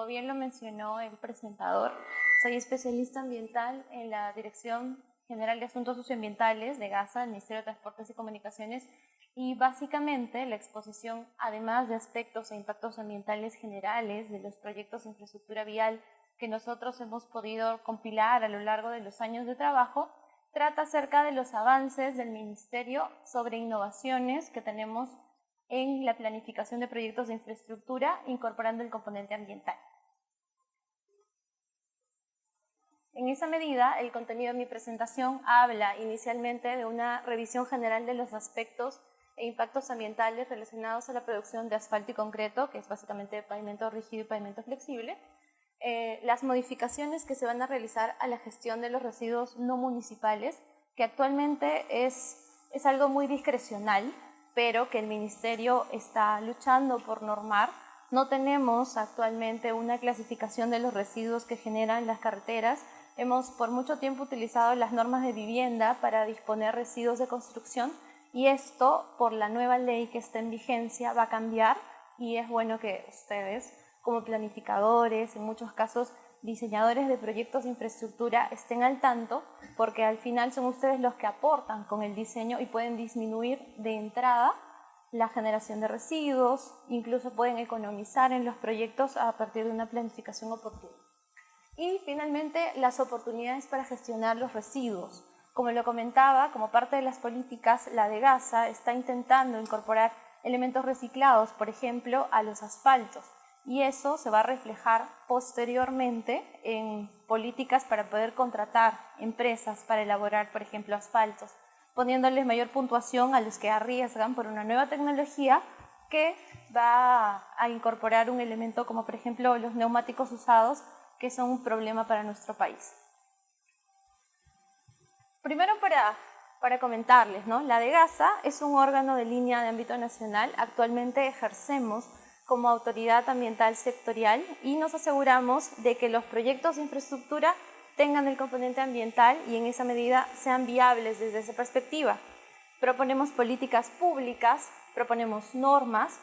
como bien lo mencionó el presentador, soy especialista ambiental en la Dirección General de Asuntos Socioambientales de GASA, el Ministerio de Transportes y Comunicaciones, y básicamente la exposición, además de aspectos e impactos ambientales generales de los proyectos de infraestructura vial que nosotros hemos podido compilar a lo largo de los años de trabajo, trata acerca de los avances del Ministerio sobre innovaciones que tenemos en la planificación de proyectos de infraestructura, incorporando el componente ambiental. En esa medida, el contenido de mi presentación habla inicialmente de una revisión general de los aspectos e impactos ambientales relacionados a la producción de asfalto y concreto, que es básicamente pavimento rígido y pavimento flexible, las modificaciones que se van a realizar a la gestión de los residuos no municipales, que actualmente es algo muy discrecional, pero que el Ministerio está luchando por normar. No tenemos actualmente una clasificación de los residuos que generan las carreteras. Hemos por mucho tiempo utilizado las normas de vivienda para disponer residuos de construcción y esto, por la nueva ley que está en vigencia, va a cambiar y es bueno que ustedes, como planificadores, en muchos casos diseñadores de proyectos de infraestructura, estén al tanto, porque al final son ustedes los que aportan con el diseño y pueden disminuir de entrada la generación de residuos, incluso pueden economizar en los proyectos a partir de una planificación oportuna. Y finalmente, las oportunidades para gestionar los residuos. Como lo comentaba, como parte de las políticas, la de GASA está intentando incorporar elementos reciclados, por ejemplo, a los asfaltos. Y eso se va a reflejar posteriormente en políticas para poder contratar empresas para elaborar, por ejemplo, asfaltos, poniéndoles mayor puntuación a los que arriesgan por una nueva tecnología que va a incorporar un elemento como, por ejemplo, los neumáticos usados, que son un problema para nuestro país. Primero para comentarles, ¿no? La de GASA es un órgano de línea de ámbito nacional. Actualmente ejercemos como autoridad ambiental sectorial y nos aseguramos de que los proyectos de infraestructura tengan el componente ambiental y en esa medida sean viables desde esa perspectiva. Proponemos políticas públicas, proponemos normas,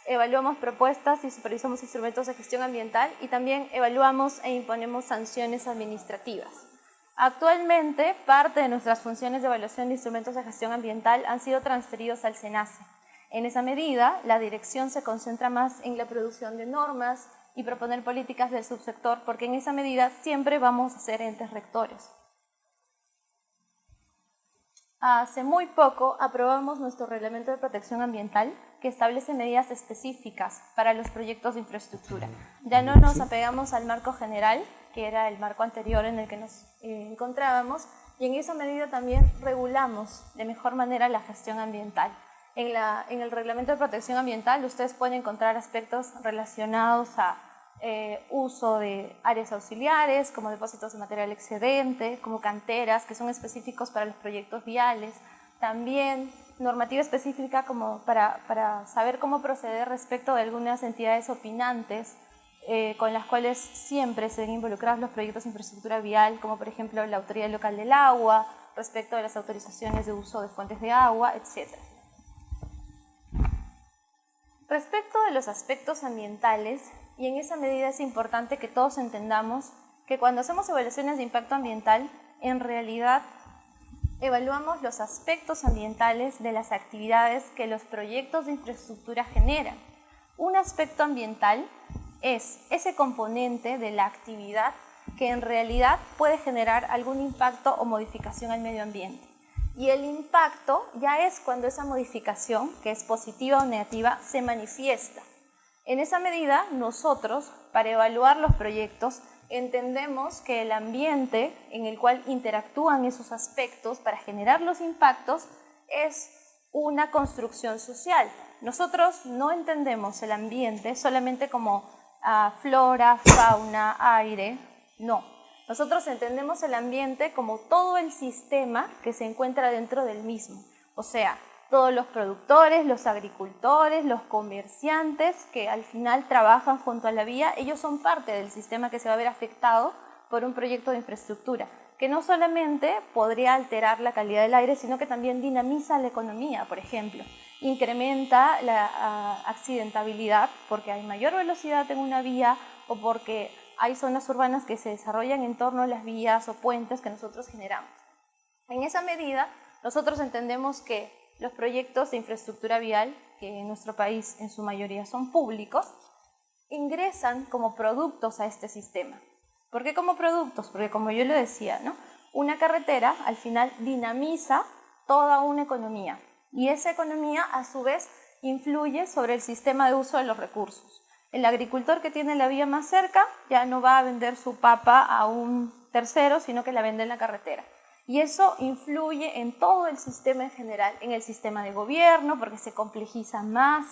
evaluamos propuestas y supervisamos instrumentos de gestión ambiental y también evaluamos e imponemos sanciones administrativas. Actualmente, parte de nuestras funciones de evaluación de instrumentos de gestión ambiental han sido transferidos al SENACE. En esa medida, la dirección se concentra más en la producción de normas y proponer políticas del subsector, porque en esa medida siempre vamos a ser entes rectores. Hace muy poco aprobamos nuestro reglamento de protección ambiental que establece medidas específicas para los proyectos de infraestructura. Ya no nos apegamos al marco general, que era el marco anterior en el que nos encontrábamos, y en esa medida también regulamos de mejor manera la gestión ambiental. En el reglamento de protección ambiental ustedes pueden encontrar aspectos relacionados a uso de áreas auxiliares, como depósitos de material excedente, como canteras, que son específicos para los proyectos viales. También normativa específica como para saber cómo proceder respecto de algunas entidades opinantes con las cuales siempre se ven involucrados los proyectos de infraestructura vial, como por ejemplo la Autoridad Local del Agua, respecto de las autorizaciones de uso de fuentes de agua, etc. Respecto de los aspectos ambientales, y en esa medida es importante que todos entendamos que cuando hacemos evaluaciones de impacto ambiental, en realidad evaluamos los aspectos ambientales de las actividades que los proyectos de infraestructura generan. Un aspecto ambiental es ese componente de la actividad que en realidad puede generar algún impacto o modificación al medio ambiente. Y el impacto ya es cuando esa modificación, que es positiva o negativa, se manifiesta. En esa medida, nosotros, para evaluar los proyectos, entendemos que el ambiente en el cual interactúan esos aspectos para generar los impactos es una construcción social. Nosotros no entendemos el ambiente solamente como flora, fauna, aire, no. Nosotros entendemos el ambiente como todo el sistema que se encuentra dentro del mismo, o sea, todos los productores, los agricultores, los comerciantes que al final trabajan junto a la vía, ellos son parte del sistema que se va a ver afectado por un proyecto de infraestructura, que no solamente podría alterar la calidad del aire, sino que también dinamiza la economía, por ejemplo. Incrementa la accidentabilidad porque hay mayor velocidad en una vía o porque hay zonas urbanas que se desarrollan en torno a las vías o puentes que nosotros generamos. En esa medida, nosotros entendemos que los proyectos de infraestructura vial, que en nuestro país en su mayoría son públicos, ingresan como productos a este sistema. ¿Por qué como productos? Porque como yo lo decía, ¿no? Una carretera al final dinamiza toda una economía y esa economía a su vez influye sobre el sistema de uso de los recursos. El agricultor que tiene la vía más cerca ya no va a vender su papa a un tercero, sino que la vende en la carretera. Y eso influye en todo el sistema en general, en el sistema de gobierno, porque se complejiza más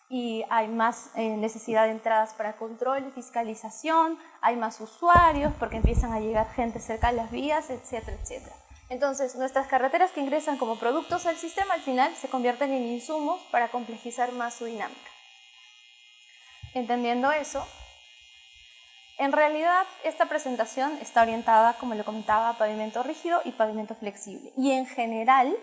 y hay más necesidad de entradas para control y fiscalización, hay más usuarios porque empiezan a llegar gente cerca de las vías, etcétera, etcétera. Entonces, nuestras carreteras que ingresan como productos al sistema, al final se convierten en insumos para complejizar más su dinámica. Entendiendo eso, en realidad esta presentación está orientada, como lo comentaba, a pavimento rígido y pavimento flexible. Y en general,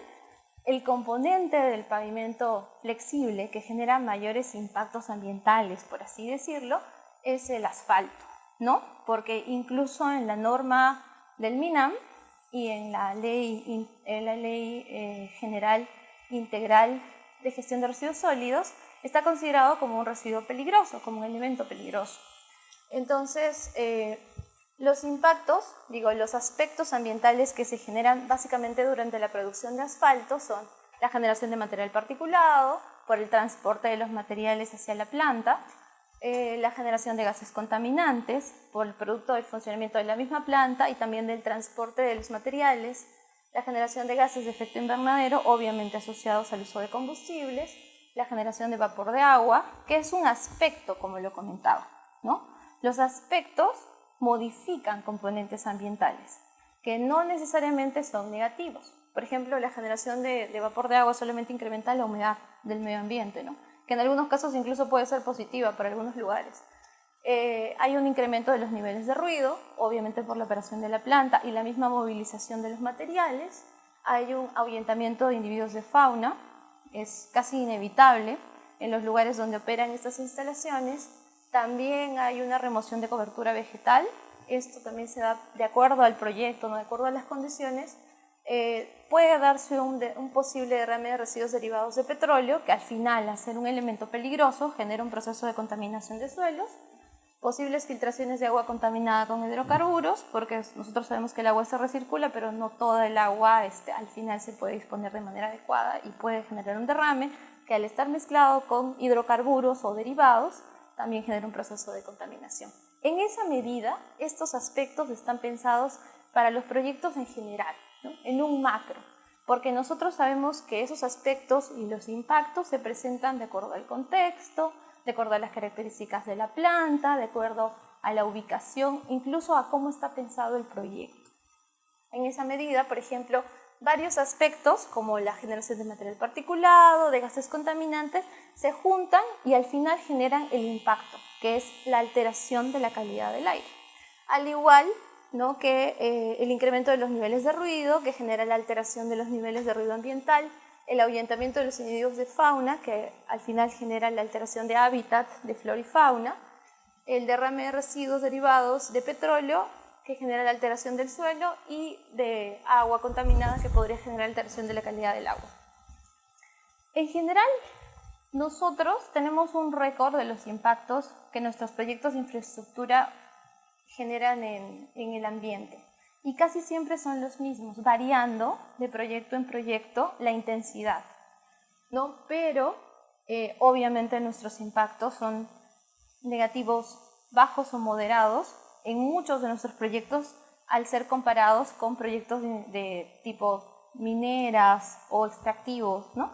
el componente del pavimento flexible que genera mayores impactos ambientales, por así decirlo, es el asfalto, ¿no? Porque incluso en la norma del MINAM y en la ley general integral de gestión de residuos sólidos, está considerado como un residuo peligroso, como un elemento peligroso. Entonces, los impactos, los aspectos ambientales que se generan básicamente durante la producción de asfalto son la generación de material particulado por el transporte de los materiales hacia la planta, la generación de gases contaminantes por el producto del funcionamiento de la misma planta y también del transporte de los materiales, la generación de gases de efecto invernadero, obviamente asociados al uso de combustibles, la generación de vapor de agua, que es un aspecto, como lo comentaba, ¿no? Los aspectos modifican componentes ambientales, que no necesariamente son negativos. Por ejemplo, la generación de vapor de agua solamente incrementa la humedad del medio ambiente, ¿no? Que en algunos casos incluso puede ser positiva para algunos lugares. Hay un incremento de los niveles de ruido, obviamente por la operación de la planta y la misma movilización de los materiales. Hay un ahuyentamiento de individuos de fauna, es casi inevitable en los lugares donde operan estas instalaciones. También hay una remoción de cobertura vegetal. Esto también se da de acuerdo al proyecto, no de acuerdo a las condiciones. Puede darse un posible derrame de residuos derivados de petróleo, que al final, al ser un elemento peligroso, genera un proceso de contaminación de suelos. Posibles filtraciones de agua contaminada con hidrocarburos, porque nosotros sabemos que el agua se recircula, pero no toda el agua al final se puede disponer de manera adecuada y puede generar un derrame que al estar mezclado con hidrocarburos o derivados, también genera un proceso de contaminación. En esa medida, estos aspectos están pensados para los proyectos en general, ¿no? En un macro, porque nosotros sabemos que esos aspectos y los impactos se presentan de acuerdo al contexto, de acuerdo a las características de la planta, de acuerdo a la ubicación, incluso a cómo está pensado el proyecto. En esa medida, por ejemplo, varios aspectos como la generación de material particulado, de gases contaminantes, se juntan y al final generan el impacto, que es la alteración de la calidad del aire. Al igual, ¿no?, que el incremento de los niveles de ruido, que genera la alteración de los niveles de ruido ambiental, el ahuyentamiento de los individuos de fauna, que al final genera la alteración de hábitat de flora y fauna, el derrame de residuos derivados de petróleo, que genera la alteración del suelo, y de agua contaminada, que podría generar alteración de la calidad del agua. En general, nosotros tenemos un récord de los impactos que nuestros proyectos de infraestructura generan en el ambiente. Y casi siempre son los mismos, variando de proyecto en proyecto la intensidad, ¿no? Pero obviamente nuestros impactos son negativos, bajos o moderados en muchos de nuestros proyectos al ser comparados con proyectos de tipo mineras o extractivos, ¿no?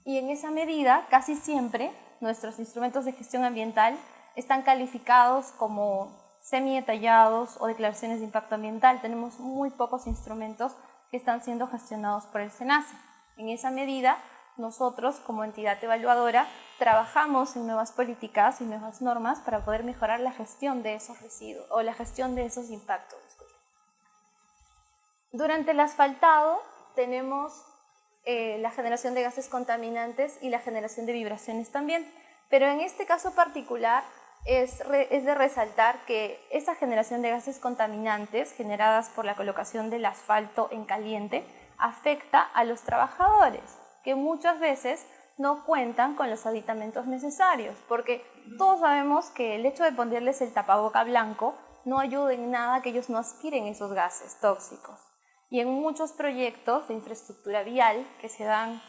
Y en esa medida, casi siempre, nuestros instrumentos de gestión ambiental están calificados como semi-detallados o declaraciones de impacto ambiental. Tenemos muy pocos instrumentos que están siendo gestionados por el SENACE. En esa medida, nosotros como entidad evaluadora trabajamos en nuevas políticas y nuevas normas para poder mejorar la gestión de esos residuos o la gestión de esos impactos. Durante el asfaltado tenemos la generación de gases contaminantes y la generación de vibraciones también, pero en este caso particular es de resaltar que esa generación de gases contaminantes generadas por la colocación del asfalto en caliente afecta a los trabajadores, que muchas veces no cuentan con los aditamentos necesarios, porque todos sabemos que el hecho de ponerles el tapaboca blanco no ayuda en nada a que ellos no aspiren esos gases tóxicos. Y en muchos proyectos de infraestructura vial que se dan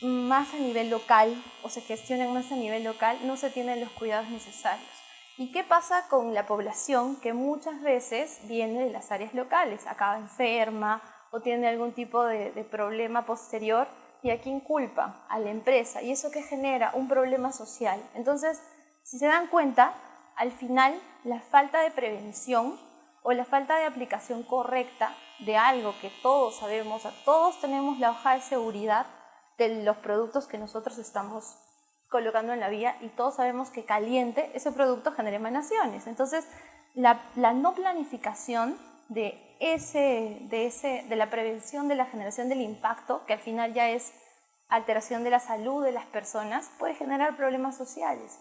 más a nivel local o se gestionan más a nivel local, no se tienen los cuidados necesarios. ¿Y qué pasa con la población que muchas veces viene de las áreas locales, acaba enferma o tiene algún tipo de problema posterior? ¿Y a quién culpa? A la empresa. ¿Y eso qué genera? Un problema social. Entonces, si se dan cuenta, al final la falta de prevención o la falta de aplicación correcta de algo que todos sabemos, todos tenemos la hoja de seguridad de los productos que nosotros estamos colocando en la vía y todos sabemos que caliente ese producto genera emanaciones. Entonces, la no planificación de la prevención de la generación del impacto, que al final ya es alteración de la salud de las personas, puede generar problemas sociales.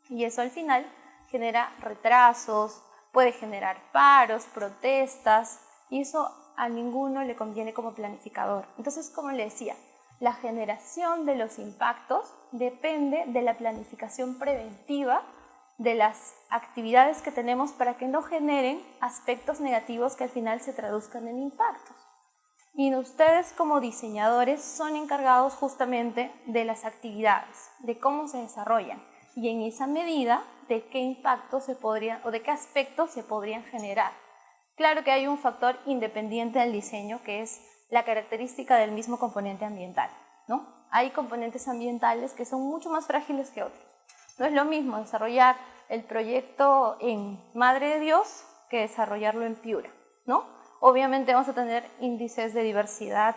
Y eso al final genera retrasos, puede generar paros, protestas, y eso a ninguno le conviene como planificador. Entonces, como le decía, la generación de los impactos depende de la planificación preventiva de las actividades que tenemos para que no generen aspectos negativos que al final se traduzcan en impactos. Y ustedes como diseñadores son encargados justamente de las actividades, de cómo se desarrollan y en esa medida de qué impactos se podrían o de qué aspectos se podrían generar. Claro que hay un factor independiente del diseño que es la característica del mismo componente ambiental, ¿no? Hay componentes ambientales que son mucho más frágiles que otros. No es lo mismo desarrollar el proyecto en Madre de Dios que desarrollarlo en Piura, ¿no? Obviamente vamos a tener índices de diversidad,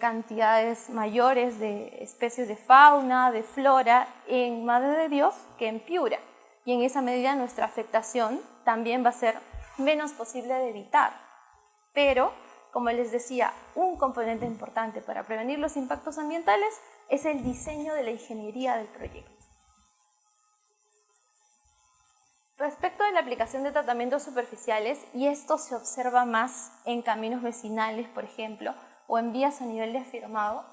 cantidades mayores de especies de fauna, de flora en Madre de Dios que en Piura. Y en esa medida nuestra afectación también va a ser menos posible de evitar. Pero, como les decía, un componente importante para prevenir los impactos ambientales es el diseño de la ingeniería del proyecto. Respecto de la aplicación de tratamientos superficiales, y esto se observa más en caminos vecinales, por ejemplo, o en vías a nivel de firmado,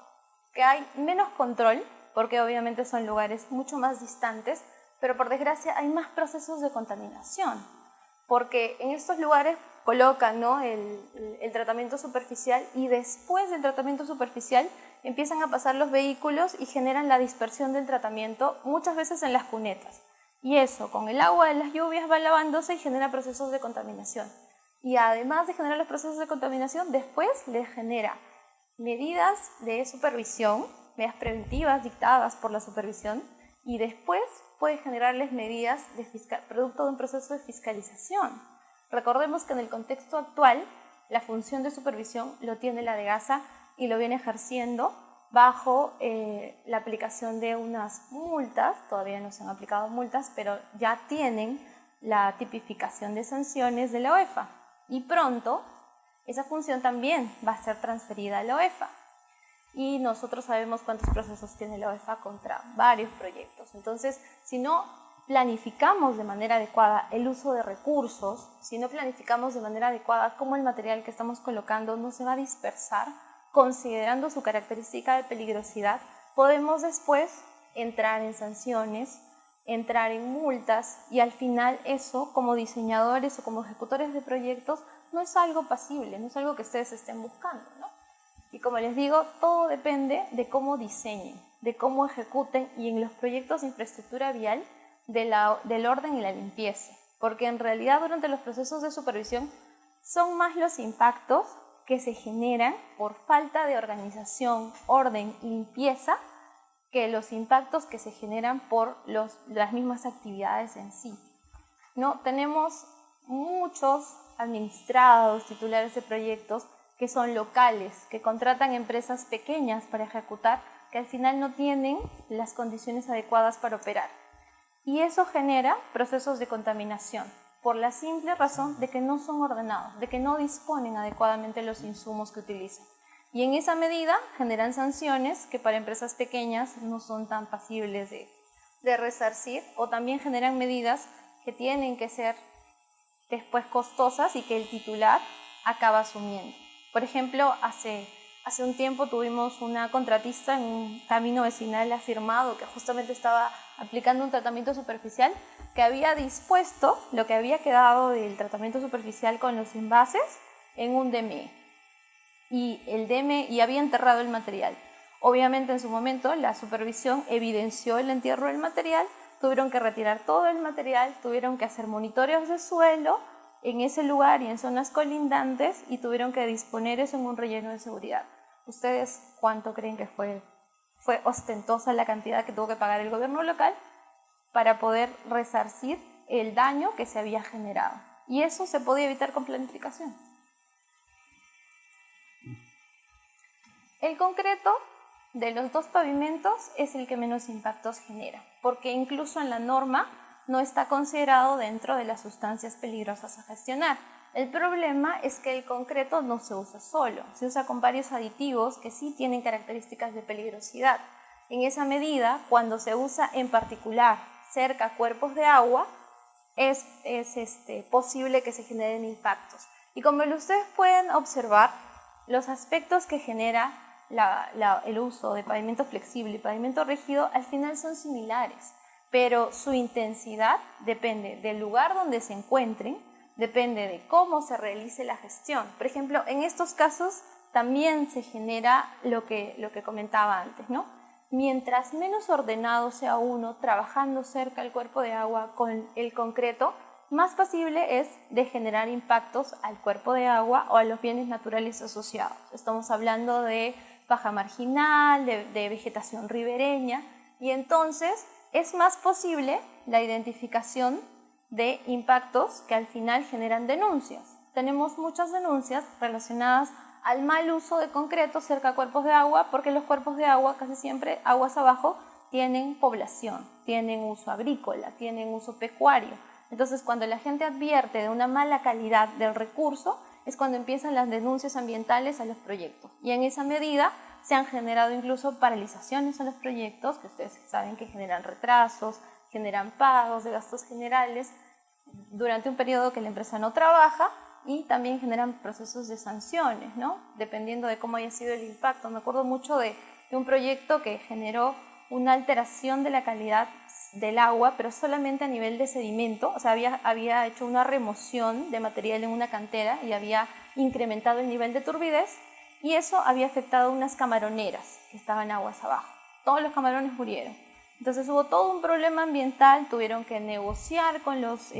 que hay menos control, porque obviamente son lugares mucho más distantes, pero por desgracia hay más procesos de contaminación, porque en estos lugares colocan, ¿no?, el tratamiento superficial y después del tratamiento superficial empiezan a pasar los vehículos y generan la dispersión del tratamiento muchas veces en las cunetas. Y eso, con el agua de las lluvias, va lavándose y genera procesos de contaminación. Y además de generar los procesos de contaminación, después les genera medidas de supervisión, medidas preventivas dictadas por la supervisión, y después puede generarles medidas producto de un proceso de fiscalización. Recordemos que en el contexto actual, la función de supervisión lo tiene la DEGASA y lo viene ejerciendo bajo la aplicación de unas multas. Todavía no se han aplicado multas, pero ya tienen la tipificación de sanciones de la UEFA. Y pronto esa función también va a ser transferida a la UEFA. Y nosotros sabemos cuántos procesos tiene la UEFA contra varios proyectos. Entonces, si no planificamos de manera adecuada el uso de recursos, si no planificamos de manera adecuada cómo el material que estamos colocando no se va a dispersar, considerando su característica de peligrosidad, podemos después entrar en sanciones, entrar en multas y al final eso, como diseñadores o como ejecutores de proyectos, no es algo pasible, no es algo que ustedes estén buscando, ¿no? Y como les digo, todo depende de cómo diseñen, de cómo ejecuten y en los proyectos de infraestructura vial del orden y la limpieza, porque en realidad durante los procesos de supervisión son más los impactos que se generan por falta de organización, orden y limpieza que los impactos que se generan por las mismas actividades en sí. ¿No? Tenemos muchos administrados, titulares de proyectos que son locales, que contratan empresas pequeñas para ejecutar, que al final no tienen las condiciones adecuadas para operar. Y eso genera procesos de contaminación, por la simple razón de que no son ordenados, de que no disponen adecuadamente los insumos que utilizan. Y en esa medida generan sanciones que para empresas pequeñas no son tan pasibles de resarcir, o también generan medidas que tienen que ser después costosas y que el titular acaba asumiendo. Por ejemplo, hace un tiempo tuvimos una contratista en un camino vecinal afirmado que justamente estaba aplicando un tratamiento superficial, que había dispuesto lo que había quedado del tratamiento superficial con los envases en un DME y había enterrado el material. Obviamente en su momento la supervisión evidenció el entierro del material, tuvieron que retirar todo el material, tuvieron que hacer monitoreos de suelo en ese lugar y en zonas colindantes y tuvieron que disponer eso en un relleno de seguridad. ¿Ustedes cuánto creen que fue ostentosa la cantidad que tuvo que pagar el gobierno local para poder resarcir el daño que se había generado? Y eso se podía evitar con planificación. El concreto de los dos pavimentos es el que menos impactos genera, porque incluso en la norma no está considerado dentro de las sustancias peligrosas a gestionar. El problema es que el concreto no se usa solo, se usa con varios aditivos que sí tienen características de peligrosidad. En esa medida, cuando se usa en particular cerca a cuerpos de agua, es posible que se generen impactos. Y como ustedes pueden observar, los aspectos que genera el uso de pavimento flexible y pavimento rígido al final son similares, pero su intensidad depende del lugar donde se encuentren, depende de cómo se realice la gestión. Por ejemplo, en estos casos también se genera lo que comentaba antes, ¿no? Mientras menos ordenado sea uno trabajando cerca al cuerpo de agua con el concreto, más posible es de generar impactos al cuerpo de agua o a los bienes naturales asociados. Estamos hablando de baja marginal, de vegetación ribereña, y entonces es más posible la identificación de impactos que al final generan denuncias. Tenemos muchas denuncias relacionadas al mal uso de concreto cerca a cuerpos de agua, porque los cuerpos de agua, casi siempre aguas abajo, tienen población, tienen uso agrícola, tienen uso pecuario. Entonces, cuando la gente advierte de una mala calidad del recurso, es cuando empiezan las denuncias ambientales a los proyectos. Y en esa medida se han generado incluso paralizaciones a los proyectos, que ustedes saben que generan retrasos, generan pagos de gastos generales durante un periodo que la empresa no trabaja, y también generan procesos de sanciones, ¿no? Dependiendo de cómo haya sido el impacto. Me acuerdo mucho de un proyecto que generó una alteración de la calidad del agua, pero solamente a nivel de sedimento. O sea, había hecho una remoción de material en una cantera y había incrementado el nivel de turbidez, y eso había afectado unas camaroneras que estaban aguas abajo. Todos los camarones murieron. Entonces hubo todo un problema ambiental, tuvieron que negociar con los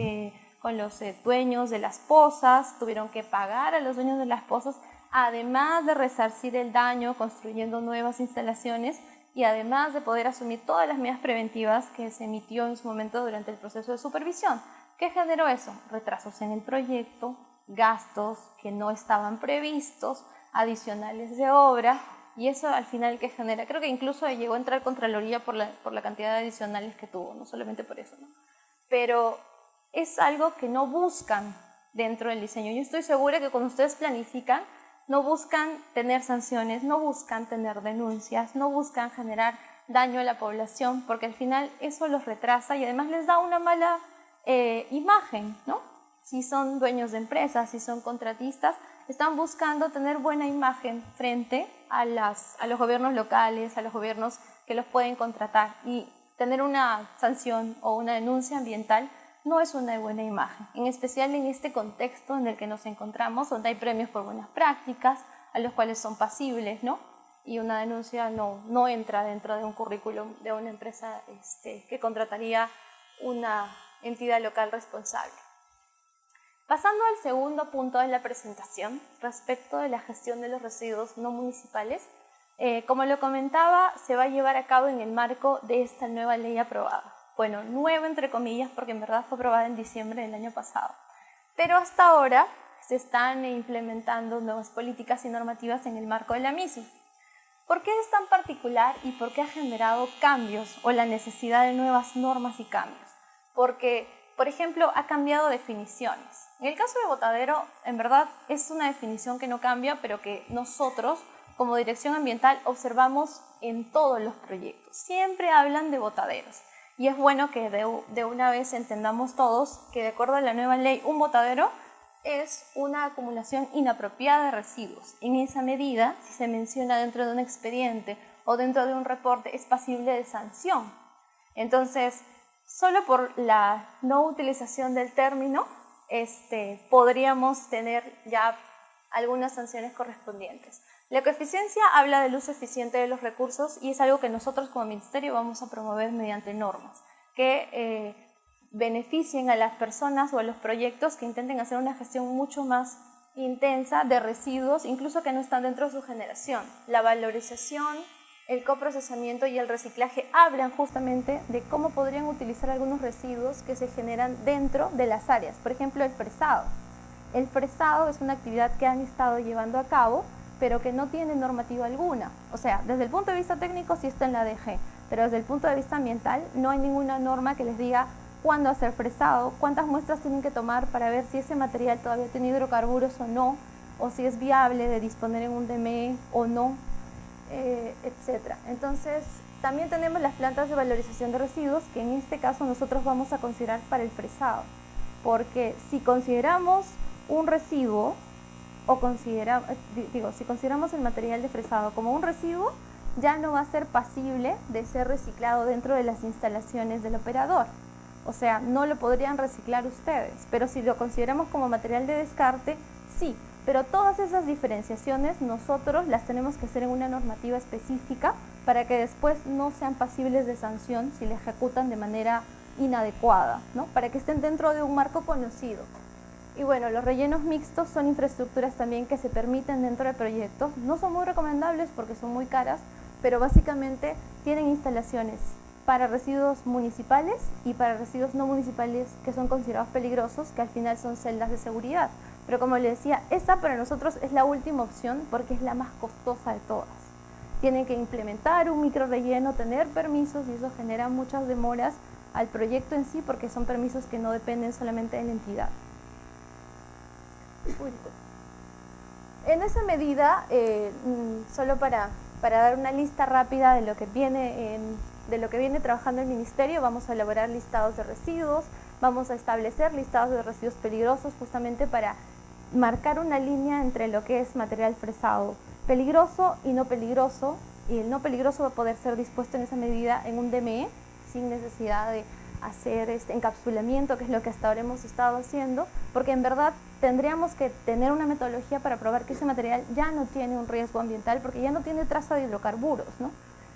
dueños de las pozas, tuvieron que pagar a los dueños de las pozas, además de resarcir el daño construyendo nuevas instalaciones y además de poder asumir todas las medidas preventivas que se emitió en su momento durante el proceso de supervisión. ¿Qué generó eso? Retrasos en el proyecto, gastos que no estaban previstos, adicionales de obra, y eso al final que genera, creo que incluso llegó a entrar Contraloría por la cantidad de adicionales que tuvo, no solamente por eso, ¿no? Pero es algo que no buscan dentro del diseño. Yo estoy segura que cuando ustedes planifican, no buscan tener sanciones, no buscan tener denuncias, no buscan generar daño a la población, porque al final eso los retrasa y además les da una mala imagen, ¿no? Si son dueños de empresas, si son contratistas, están buscando tener buena imagen frente a los gobiernos locales, a los gobiernos que los pueden contratar, y tener una sanción o una denuncia ambiental no es una buena imagen, en especial en este contexto en el que nos encontramos, donde hay premios por buenas prácticas, a los cuales son pasibles, ¿no? Y una denuncia no entra dentro de un currículum de una empresa que contrataría una entidad local responsable. Pasando al segundo punto de la presentación, respecto de la gestión de los residuos no municipales, como lo comentaba, se va a llevar a cabo en el marco de esta nueva ley aprobada. Bueno, nueva entre comillas, porque en verdad fue aprobada en diciembre del año pasado. Pero hasta ahora se están implementando nuevas políticas y normativas en el marco de la misma. ¿Por qué es tan particular y por qué ha generado cambios o la necesidad de nuevas normas y cambios? Porque, por ejemplo, ha cambiado definiciones. En el caso de botadero, en verdad es una definición que no cambia, pero que nosotros, como Dirección Ambiental, observamos en todos los proyectos. Siempre hablan de botaderos. Y es bueno que de una vez entendamos todos que de acuerdo a la nueva ley, un botadero es una acumulación inapropiada de residuos. En esa medida, si se menciona dentro de un expediente o dentro de un reporte, es pasible de sanción. Entonces, solo por la no utilización del término, podríamos tener ya algunas sanciones correspondientes. La coeficiencia habla del uso eficiente de los recursos y es algo que nosotros como Ministerio vamos a promover mediante normas que beneficien a las personas o a los proyectos que intenten hacer una gestión mucho más intensa de residuos, incluso que no están dentro de su generación. La valorización, el coprocesamiento y el reciclaje hablan justamente de cómo podrían utilizar algunos residuos que se generan dentro de las áreas. Por ejemplo, el fresado. El fresado es una actividad que han estado llevando a cabo, pero que no tiene normativa alguna. O sea, desde el punto de vista técnico sí está en la ADG, pero desde el punto de vista ambiental no hay ninguna norma que les diga cuándo hacer fresado, cuántas muestras tienen que tomar para ver si ese material todavía tiene hidrocarburos o no, o si es viable de disponer en un DME o no, etc. Entonces, también tenemos las plantas de valorización de residuos, que en este caso nosotros vamos a considerar para el fresado, porque si consideramos un residuo, si consideramos el material de fresado como un residuo, ya no va a ser pasible de ser reciclado dentro de las instalaciones del operador. O sea, no lo podrían reciclar ustedes, pero si lo consideramos como material de descarte, sí. Pero todas esas diferenciaciones nosotros las tenemos que hacer en una normativa específica para que después no sean pasibles de sanción si la ejecutan de manera inadecuada, ¿no? Para que estén dentro de un marco conocido. Y bueno, los rellenos mixtos son infraestructuras también que se permiten dentro de proyectos. No son muy recomendables porque son muy caras, pero básicamente tienen instalaciones para residuos municipales y para residuos no municipales que son considerados peligrosos, que al final son celdas de seguridad. Pero como les decía, esta para nosotros es la última opción porque es la más costosa de todas. Tienen que implementar un microrrelleno, tener permisos y eso genera muchas demoras al proyecto en sí porque son permisos que no dependen solamente de la entidad. En esa medida, solo para dar una lista rápida de lo que viene trabajando el Ministerio, vamos a elaborar listados de residuos, vamos a establecer listados de residuos peligrosos justamente para marcar una línea entre lo que es material fresado peligroso y no peligroso, y el no peligroso va a poder ser dispuesto en esa medida en un DME sin necesidad de hacer este encapsulamiento, que es lo que hasta ahora hemos estado haciendo, porque en verdad tendríamos que tener una metodología para probar que ese material ya no tiene un riesgo ambiental porque ya no tiene traza de hidrocarburos, ¿no?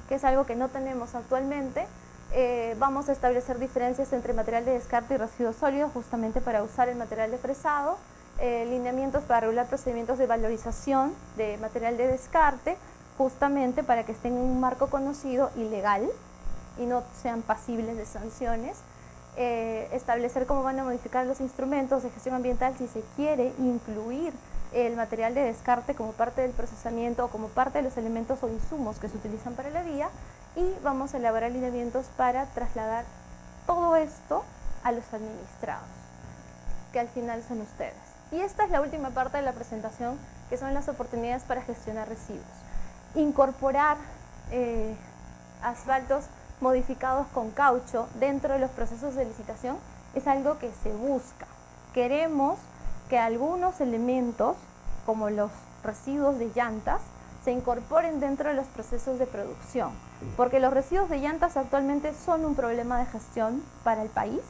Que es algo que no tenemos actualmente. Vamos a establecer diferencias entre material de descarte y residuos sólidos justamente para usar el material de fresado, lineamientos para regular procedimientos de valorización de material de descarte justamente para que estén en un marco conocido y legal y no sean pasibles de sanciones, establecer cómo van a modificar los instrumentos de gestión ambiental si se quiere incluir el material de descarte como parte del procesamiento o como parte de los elementos o insumos que se utilizan para la vía, y vamos a elaborar lineamientos para trasladar todo esto a los administrados, que al final son ustedes. Y esta es la última parte de la presentación, que son las oportunidades para gestionar residuos. Incorporar asfaltos modificados con caucho dentro de los procesos de licitación es algo que se busca. Queremos que algunos elementos, como los residuos de llantas, se incorporen dentro de los procesos de producción, porque los residuos de llantas actualmente son un problema de gestión para el país,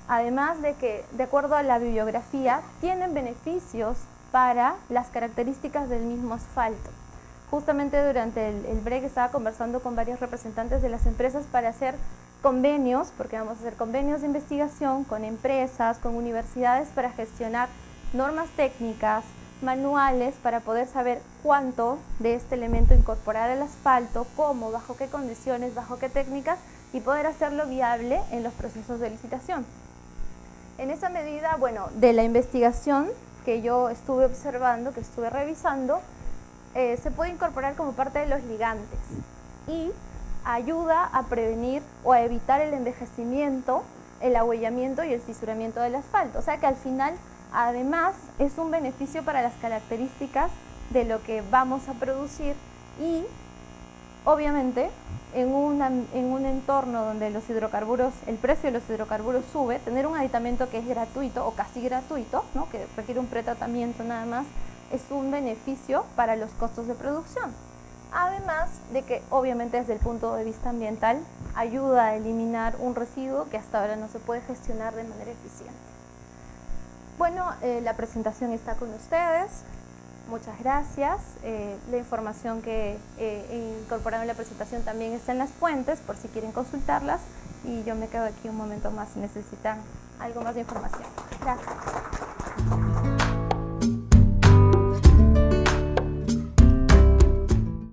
además de que, de acuerdo a la bibliografía, tienen beneficios para las características del mismo asfalto. Justamente durante el break estaba conversando con varios representantes de las empresas para hacer convenios, porque vamos a hacer convenios de investigación con empresas, con universidades para gestionar normas técnicas, manuales para poder saber cuánto de este elemento incorporar al asfalto, cómo, bajo qué condiciones, bajo qué técnicas, y poder hacerlo viable en los procesos de licitación. En esa medida, bueno, de la investigación que yo estuve observando, que estuve revisando, se puede incorporar como parte de los ligantes y ayuda a prevenir o a evitar el envejecimiento, el ahuellamiento y el fisuramiento del asfalto. O sea que al final, además, es un beneficio para las características de lo que vamos a producir y Obviamente, en un entorno donde los hidrocarburos, el precio de los hidrocarburos sube, tener un aditamento que es gratuito o casi gratuito, ¿no?, que requiere un pretratamiento nada más, es un beneficio para los costos de producción. Además de que, obviamente, desde el punto de vista ambiental, ayuda a eliminar un residuo que hasta ahora no se puede gestionar de manera eficiente. Bueno, la presentación está con ustedes. Muchas gracias. La información que incorporaron en la presentación también está en las fuentes, por si quieren consultarlas. Y yo me quedo aquí un momento más si necesitan algo más de información. Gracias.